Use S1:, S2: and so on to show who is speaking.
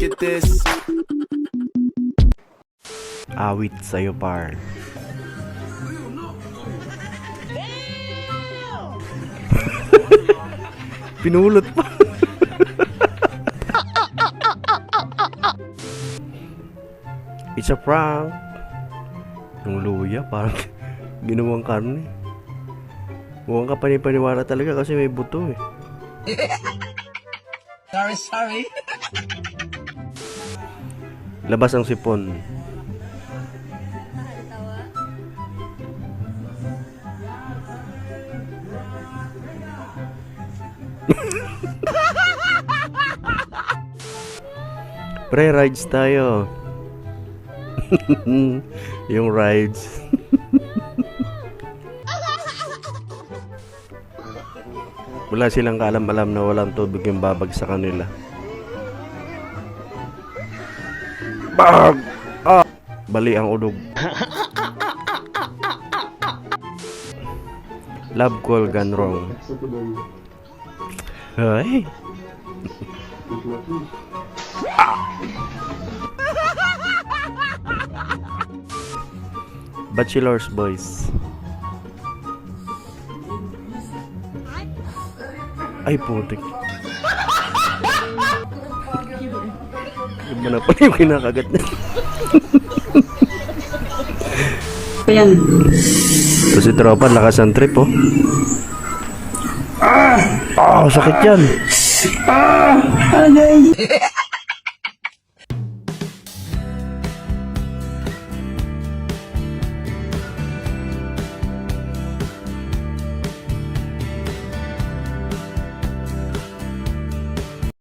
S1: Get this.
S2: Awit sa'yo, par. Pinulot pa. It's a prank. Yung luya, parang ginawang karne. Mukhang ka panipaniwala talaga kasi may buto eh.
S1: Sorry.
S2: Labas ang sipon. Pre, rides tayo. Yung rides. Wala silang kaalam-alam na walang tubig yung babag sa kanila. Bag! Ah! Bali ang ulog. Love call gone wrong. Ay! Bachelor's boys. Ay putik. Iba na pa yung kinakagat na.
S3: Ayan.
S2: Ito si tropa, lakas ang trip oh. Sakit yan.
S3: Agay.